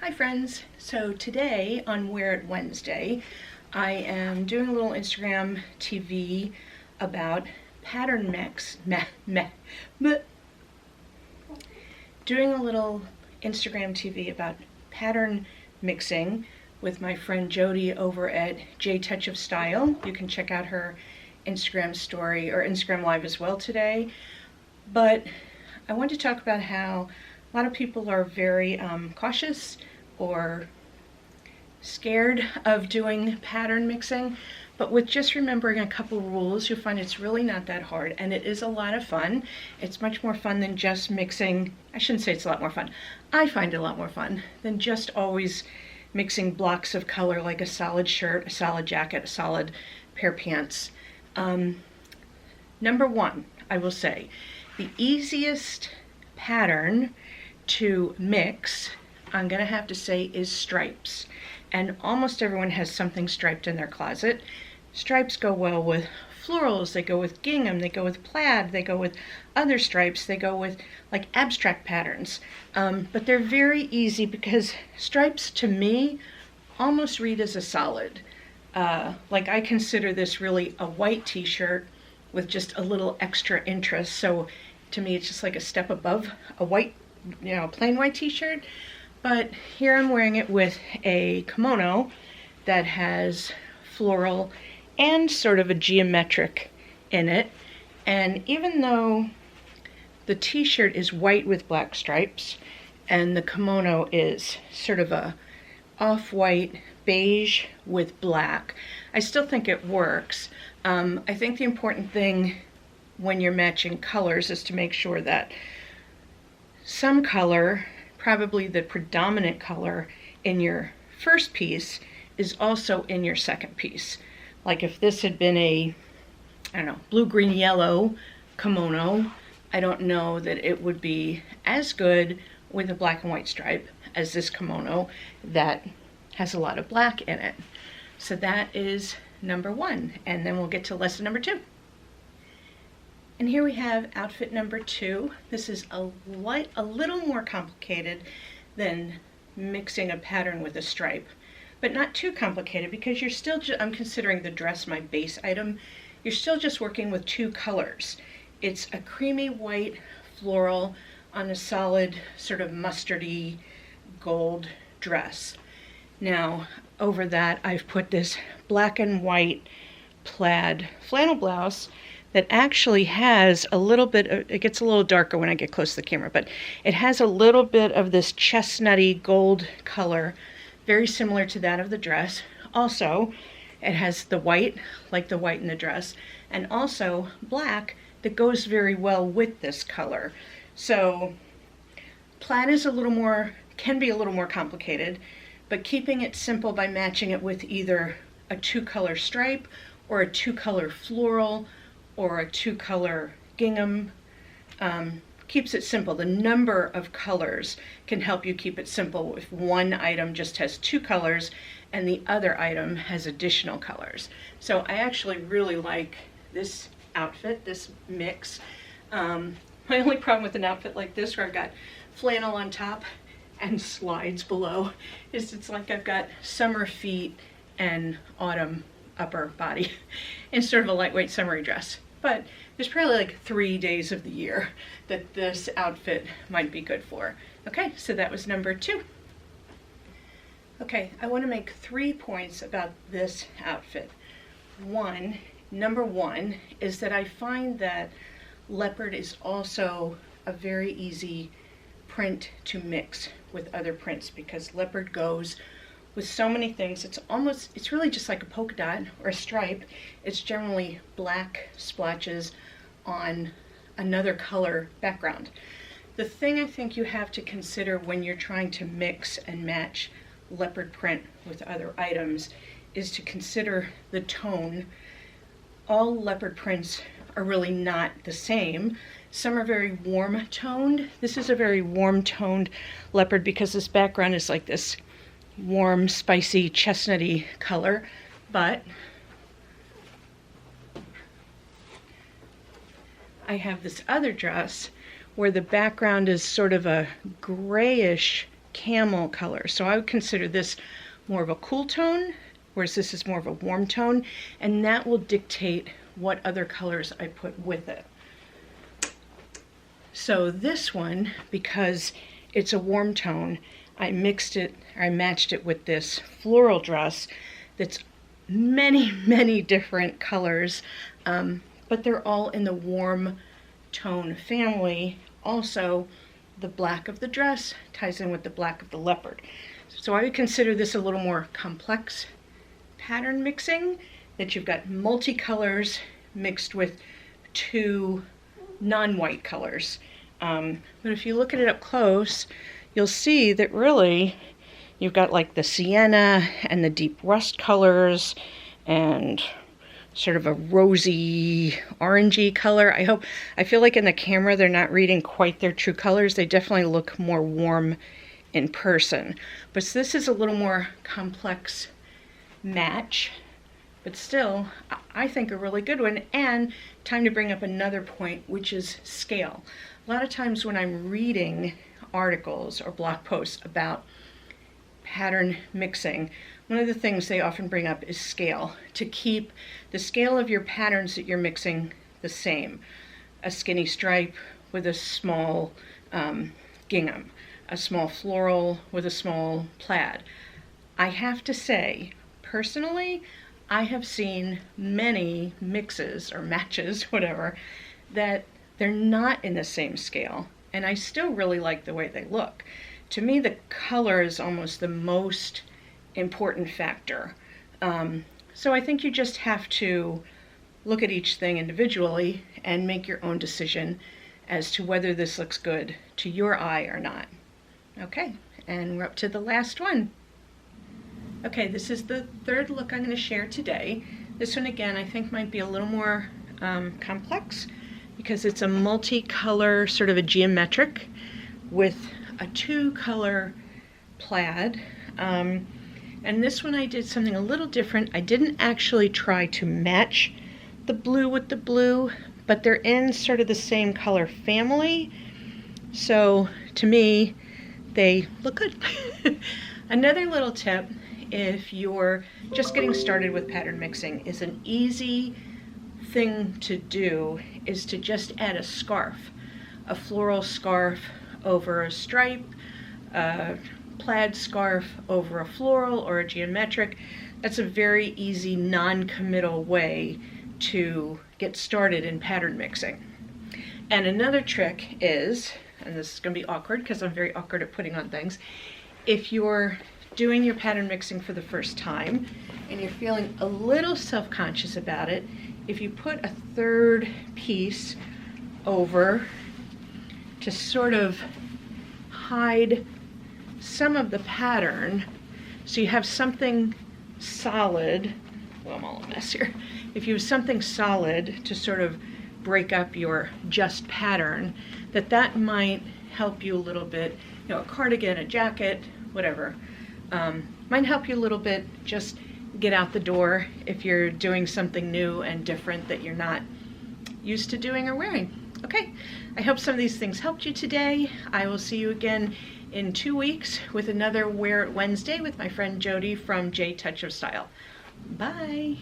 Hi friends, so today on Wear It Wednesday, I am doing a little Instagram TV about pattern doing a little Instagram TV about pattern mixing with my friend Jody over at J Touch of Style. You can check out her Instagram story or Instagram Live as well today. But I want to talk about how a lot of people are very cautious or scared of doing pattern mixing, but with just remembering a couple rules, you'll find it's really not that hard, and it is a lot of fun. It's much more fun than just mixing. I shouldn't say it's a lot more fun. I find it a lot more fun than just always mixing blocks of color like a solid shirt, a solid jacket, a solid pair of pants. Number one, I will say, the easiest pattern to mix, I'm gonna have to say, is stripes. And almost everyone has something striped in their closet. Stripes go well with florals, they go with gingham, they go with plaid, they go with other stripes, they go with like abstract patterns. But they're very easy because stripes to me almost read as a solid. Like I consider this really a white t-shirt with just a little extra interest. So to me it's just like a step above a white, plain white t-shirt. But here I'm wearing it with a kimono that has floral and sort of a geometric in it. And even though the t-shirt is white with black stripes and the kimono is sort of a off-white beige with black, I still think it works. I think the important thing when you're matching colors is to make sure that some color, probably the predominant color in your first piece, is also in your second piece. Like if this had been a, blue, green, yellow kimono, I don't know that it would be as good with a black and white stripe as this kimono that has a lot of black in it. So that is number one, and then we'll get to lesson number two. And here we have outfit number two. This is a little more complicated than mixing a pattern with a stripe, but not too complicated because you're still, I'm considering the dress my base item, you're still just working with two colors. It's a creamy white floral on a solid sort of mustardy gold dress. Now over that I've put this black and white plaid flannel blouse that actually has a little bit of, it gets a little darker when I get close to the camera, but it has a little bit of this chestnutty gold color, very similar to that of the dress. Also, it has the white, like the white in the dress, and also black that goes very well with this color. So plaid is can be a little more complicated, but keeping it simple by matching it with either a two-color stripe or a two-color floral or a two-color gingham keeps it simple. The number of colors can help you keep it simple if one item just has two colors and the other item has additional colors. So I actually really like this outfit, this mix. My only problem with an outfit like this where I've got flannel on top and slides below is it's like I've got summer feet and autumn upper body in sort of a lightweight summery dress. But there's probably like 3 days of the year that this outfit might be good for. Okay, so that was number two. Okay, I want to make 3 points about this outfit. Number one is that I find that leopard is also a very easy print to mix with other prints because leopard goes with so many things. It's really just like a polka dot or a stripe. It's generally black splotches on another color background. The thing I think you have to consider when you're trying to mix and match leopard print with other items is to consider the tone. All leopard prints are really not the same. Some are very warm toned. This is a very warm toned leopard because this background is like this warm, spicy, chestnutty color, but I have this other dress where the background is sort of a grayish camel color. So I would consider this more of a cool tone, whereas this is more of a warm tone, and that will dictate what other colors I put with it. So this one, because it's a warm tone, I matched it with this floral dress that's many different colors, but they're all in the warm tone family. Also, the black of the dress ties in with the black of the leopard. So I would consider this a little more complex pattern mixing, that you've got multicolors mixed with two non-white colors. But if you look at it up close, you'll see that really you've got like the sienna and the deep rust colors and sort of a rosy orangey color. I feel like in the camera they're not reading quite their true colors. They definitely look more warm in person. But this is a little more complex match, but still I think a really good one. And time to bring up another point, which is scale. A lot of times when I'm reading articles or blog posts about pattern mixing, one of the things they often bring up is scale, to keep the scale of your patterns that you're mixing the same. A skinny stripe with a small gingham, a small floral with a small plaid. I have to say, personally, I have seen many mixes or matches, whatever, that they're not in the same scale, and I still really like the way they look. To me, the color is almost the most important factor. So I think you just have to look at each thing individually and make your own decision as to whether this looks good to your eye or not. Okay, and we're up to the last one. Okay, this is the third look I'm going to share today. This one again I think might be a little more complex because it's a multicolor, sort of a geometric with a two-color plaid. And this one I did something a little different. I didn't actually try to match the blue with the blue, but they're in sort of the same color family. So to me, they look good. Another little tip, if you're just getting started with pattern mixing, is an easy thing to do is to just add a scarf, a floral scarf over a stripe, a plaid scarf over a floral or a geometric. That's a very easy non-committal way to get started in pattern mixing. And another trick is, and this is going to be awkward because I'm very awkward at putting on things, if you're doing your pattern mixing for the first time and you're feeling a little self-conscious about it, if you put a third piece over to sort of hide some of the pattern, so you have something solid. Well, I'm all a mess here. If you have something solid to sort of break up your just pattern, that might help you a little bit. You know, a cardigan, a jacket, whatever, might help you a little bit just get out the door if you're doing something new and different that you're not used to doing or wearing. Okay, I hope some of these things helped you today. I will see you again in 2 weeks with another Wear It Wednesday with my friend Jody from J Touch of Style. Bye.